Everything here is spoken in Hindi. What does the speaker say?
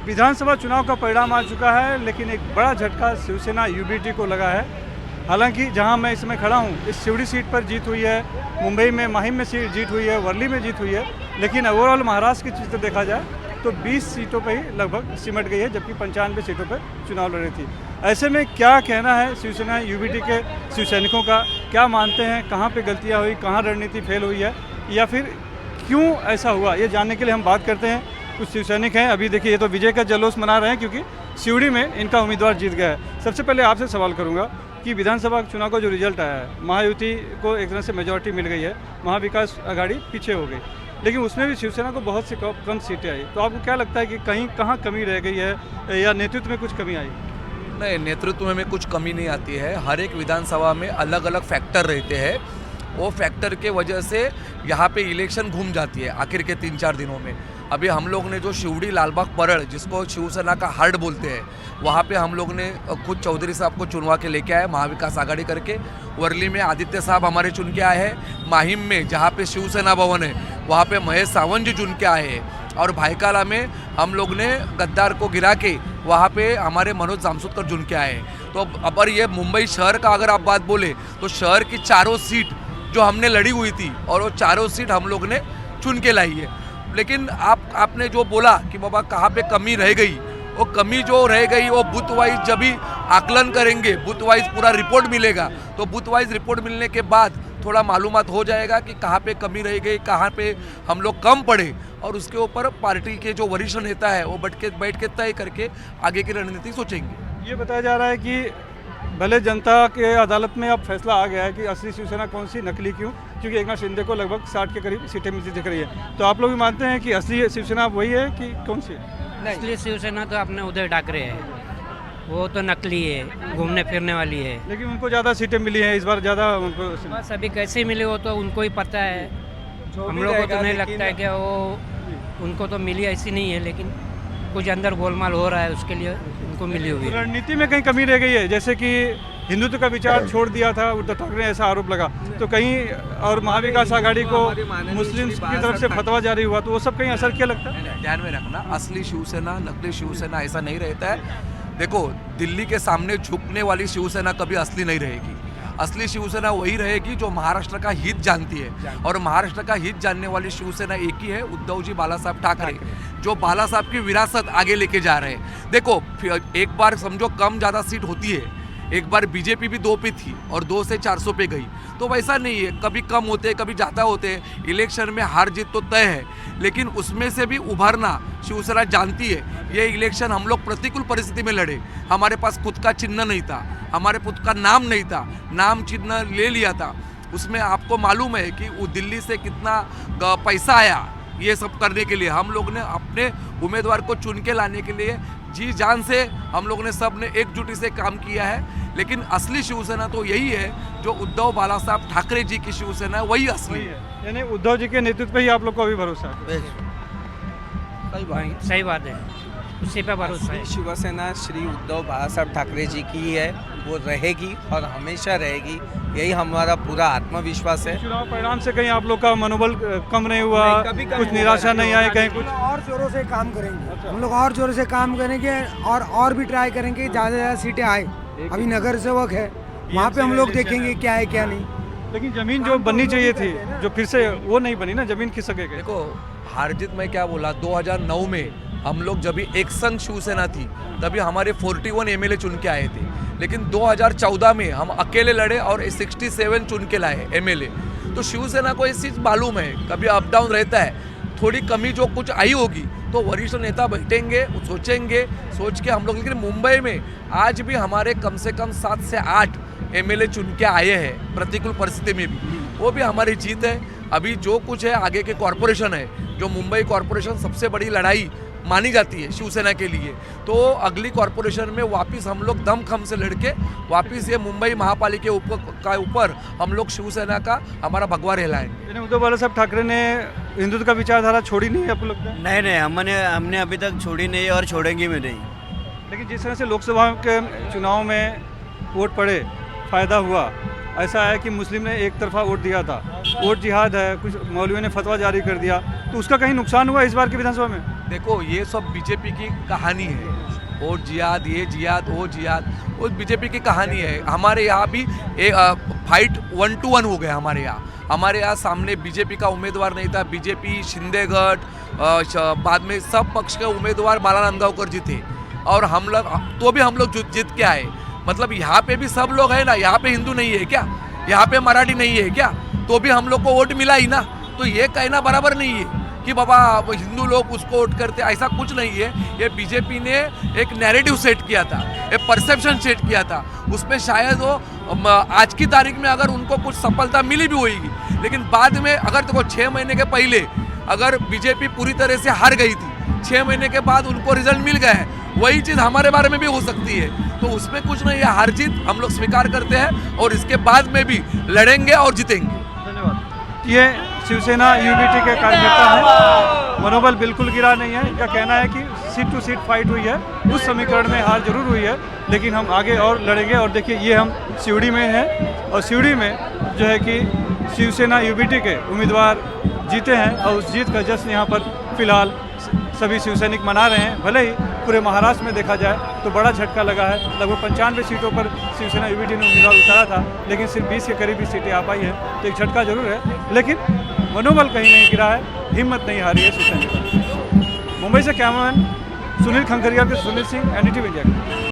विधानसभा चुनाव का परिणाम आ चुका है, लेकिन एक बड़ा झटका शिवसेना यूबीटी को लगा है। हालांकि जहां मैं इस समय खड़ा हूं, इस सिवड़ी सीट पर जीत हुई है, मुंबई में माहिम में सीट जीत हुई है, वर्ली में जीत हुई है, लेकिन ओवरऑल महाराष्ट्र की चित्र देखा जाए तो 20 सीटों पर ही लगभग सिमट गई है, जबकि 95 सीटों पर चुनाव लड़ रही थी। ऐसे में क्या कहना है शिवसेना यूबीटी के शिव सैनिकों का? क्या मानते हैं, कहाँ पे गलतियाँ हुई, कहाँ रणनीति फेल हुई है, या फिर क्यों ऐसा हुआ, ये जानने के लिए हम बात करते हैं। कुछ शिव सैनिक हैं, अभी देखिए ये तो विजय का जल्लोष मना रहे हैं क्योंकि सिवड़ी में इनका उम्मीदवार जीत गया है। सबसे पहले आपसे सवाल करूंगा कि विधानसभा चुनाव का जो रिजल्ट आया है, महायुति को एक तरह से मेजॉरिटी मिल गई है, महाविकास आघाड़ी पीछे हो गई, लेकिन उसमें भी शिवसेना को बहुत सी कम सीटें आई। तो आपको क्या लगता है कि कहीं कहाँ कमी रह गई है या नेतृत्व में कुछ कमी आई? नहीं, नेतृत्व में कुछ कमी नहीं आती है। हर एक विधानसभा में अलग अलग फैक्टर रहते हैं। वो फैक्टर के वजह से यहाँ पे इलेक्शन घूम जाती है आखिर के 3-4 दिनों में। अभी हम लोग ने जो शिवड़ी लालबाग परड़, जिसको शिवसेना का हार्ट बोलते हैं, वहाँ पे हम लोग ने खुद चौधरी साहब को चुनवा के लेके आए महाविकास आघाड़ी करके। वर्ली में आदित्य साहब हमारे चुन के आए हैं। माहिम में जहाँ पे शिवसेना भवन है, वहाँ पे महेश सावंत जी चुन के आए हैं। और भाईकाला में हम लोग ने गद्दार को गिरा के वहाँ पे हमारे मनोज जामसुदकर चुन के आए हैं। तो अगर ये मुंबई शहर का अगर आप बात बोले तो शहर की चारों सीट जो हमने लड़ी हुई थी, और वो चारों सीट हम लोग ने चुन के लाई है। लेकिन आपने जो बोला कि बाबा कहाँ पे कमी रह गई, वो कमी जो रह गई वो बूथ वाइज जब भी आकलन करेंगे, बूथ वाइज पूरा रिपोर्ट मिलेगा, तो बूथ वाइज रिपोर्ट मिलने के बाद थोड़ा मालूमात हो जाएगा कि कहाँ पे कमी रह गई, कहाँ पे हम लोग कम पड़े, और उसके ऊपर पार्टी के जो वरिष्ठ नेता है वो बैठ के तय करके आगे की रणनीति सोचेंगे। ये बताया जा रहा है कि भले जनता के अदालत में अब फैसला आ गया है कि असली शिवसेना कौन सी, नकली क्यों, क्योंकि एकनाथ शिंदे को लगभग 60 के करीब सीटें मिलती दिख रही है। तो आप लोग भी मानते हैं कि असली शिवसेना वही है कि कौन सी है? असली शिवसेना तो अपने उदय ठाकरे है, वो तो नकली है, घूमने फिरने वाली है। लेकिन उनको ज़्यादा सीटें मिली हैं इस बार, ज़्यादा उनको। बस अभी कैसे मिले वो तो उनको ही पता है। हम लोग को तो नहीं लगता है कि वो उनको तो मिली ऐसी नहीं है, लेकिन कुछ अंदर गोलमाल हो रहा है, उसके लिए उनको मिली हुई है। रणनीति में कहीं कमी रह गई है, जैसे कि हिंदुत्व का विचार छोड़ दिया था उद्धव ठाकरे ने, ऐसा आरोप लगा। तो कहीं और महाविकास आघाड़ी को मुस्लिम की तरफ से फतवा जारी हुआ, तो वो सब कहीं असर किया लगता है? ध्यान में रखना, असली शिवसेना नकली शिवसेना ऐसा नहीं रहता है। देखो, दिल्ली के सामने झुकने वाली शिवसेना कभी असली नहीं रहेगी। असली शिवसेना वही रहेगी जो महाराष्ट्र का हित जानती है, और महाराष्ट्र का हित जानने वाली शिवसेना एक ही है, उद्धव जी बाला साहब ठाकरे, जो बाला साहब की विरासत आगे लेके जा रहे हैं। देखो, एक बार समझो कम ज़्यादा सीट होती है, एक बार बीजेपी भी 2 पे थी और 2 से 400 पे गई, तो वैसा नहीं है, कभी कम होते कभी ज़्यादा होते हैं। इलेक्शन में हार जीत तो तय है, लेकिन उसमें से भी उभरना शिवसेना जानती है। ये इलेक्शन हम लोग प्रतिकूल परिस्थिति में लड़े, हमारे पास खुद का चिन्ह नहीं था, हमारे खुद का नाम नहीं था, नाम चिन्ह ले लिया था। उसमें आपको मालूम है कि वो दिल्ली से कितना पैसा आया ये सब करने के लिए। हम लोग ने अपने उम्मीदवार को चुन के लाने के लिए जी जान से हम लोग ने सब ने एकजुटी से काम किया है। लेकिन असली शिवसेना तो यही है जो उद्धव बाला साहब ठाकरे जी की शिवसेना है, वही असली है। यानी उद्धव जी के नेतृत्व पे ही आप लोग को अभी भरोसा है? सही बात है, उसी पे भरोसा है। शिवसेना श्री उद्धव बाला साहब ठाकरे जी की है, वो रहेगी और हमेशा रहेगी, यही हमारा पूरा आत्मविश्वास है। चुनाव परिणाम से कहीं आप लोग का मनोबल कम नहीं हुआ, कुछ निराशा नहीं आई कहीं कुछ? और जोरों से काम करेंगे हम लोग, और जोरों से काम करेंगे और भी ट्राई करेंगे, ज़्यादा से ज़्यादा सीटें आए। अभी नगर सेवक है, वहाँ पे हम लोग देखेंगे क्या है क्या नहीं। लेकिन जमीन जो बननी चाहिए थी, जो फिर से वो नहीं बनी ना, जमीन खिसक गई। देखो, हार जीत में क्या बोला, 2009 में हम लोग जब एक संघ शिवसेना थी तभी हमारे 41 एमएलए चुन के आए थे, लेकिन 2014 में हम अकेले लड़े और 67 चुन के लाए एमएलए। तो शिवसेना को इस चीज़ मालूम है, कभी अप डाउन रहता है, थोड़ी कमी जो कुछ आई होगी तो वरिष्ठ नेता बैठेंगे, सोचेंगे, सोच के हम लोग। लेकिन मुंबई में आज भी हमारे कम से कम 7 से 8 एमएलए चुन के आए हैं प्रतिकूल परिस्थिति में भी, वो भी हमारी जीत है। अभी जो कुछ है आगे के कॉरपोरेशन है, जो मुंबई कॉरपोरेशन सबसे बड़ी लड़ाई मानी जाती है शिवसेना के लिए, तो अगली कॉरपोरेशन में वापस हम लोग दमखम से लड़के वापस ये मुंबई महापालिका के ऊपर हम लोग शिवसेना का हमारा भगवा रहलाएंगे। उद्धव बाला साहब ठाकरे ने हिंदुत्व का विचारधारा छोड़ी नहीं है आपको लगता है? नहीं, हमने अभी तक छोड़ी नहीं और छोड़ेंगे भी नहीं। लेकिन जिस तरह से लोकसभा के चुनाव में वोट पड़े, फ़ायदा हुआ, ऐसा है कि मुस्लिम ने एक तरफा वोट दिया था, वोट जिहाद है, कुछ मौलवियों ने फतवा जारी कर दिया, तो उसका कहीं नुकसान हुआ इस बार की विधानसभा में? देखो ये सब बीजेपी की कहानी है, और जिहाद, ये जिहाद, वो बीजेपी की कहानी है। हमारे यहाँ भी फाइट 1-1 हो गया हमारे यहाँ। हमारे यहाँ सामने बीजेपी का उम्मीदवार नहीं था, बीजेपी, शिंदे गट, बाद में सब पक्ष के उम्मीदवार बाला नंदगांवकर जीते, और हम लोग जीत के आए। मतलब यहाँ पे भी सब लोग है ना, यहाँ पे हिंदू नहीं है क्या, यहाँ पे मराठी नहीं है क्या, तो भी हम लोग को वोट मिला ही ना। तो ये कहना बराबर नहीं है कि बाबा हिंदू लोग उसको वोट करते, ऐसा कुछ नहीं है। ये बीजेपी ने एक नैरेटिव सेट किया था, एक परसेप्शन सेट किया था, उसमें शायद वो आज की तारीख में अगर उनको कुछ सफलता मिली भी होगी, लेकिन बाद में अगर देखो 6 महीने के पहले अगर बीजेपी पूरी तरह से हार गई थी, 6 महीने के बाद उनको रिजल्ट मिल गया है, वही चीज़ हमारे बारे में भी हो सकती है। तो उसमें कुछ नहीं है, हार जीत हम लोग स्वीकार करते हैं और इसके बाद में भी लड़ेंगे और जीतेंगे। धन्यवाद। ये शिवसेना यूबीटी के कार्यकर्ता हैं, मनोबल बिल्कुल गिरा नहीं है। इनका कहना है कि सीट टू सीट फाइट हुई है, उस समीकरण में हार जरूर हुई है, लेकिन हम आगे और लड़ेंगे। और देखिए ये हम सिवड़ी में हैं, और सिवड़ी में जो है कि शिवसेना यूबीटी के उम्मीदवार जीते हैं, और उस जीत का जश्न यहाँ पर फिलहाल सभी शिवसैनिक मना रहे हैं। भले ही पूरे महाराष्ट्र में देखा जाए तो बड़ा झटका लगा है, लगभग 95 सीटों पर शिवसेना यूबीटी ने उम्मीदवार उतारा था, लेकिन सिर्फ 20 के करीब ही सीटें आ पाई हैं। तो एक झटका जरूर है, लेकिन मनोबल कहीं नहीं गिरा है, हिम्मत नहीं हारी है शिवसैनिक। मुंबई से कैमरामैन सुनील खंखरिया के सुनील सिंह, NDTV इंडिया।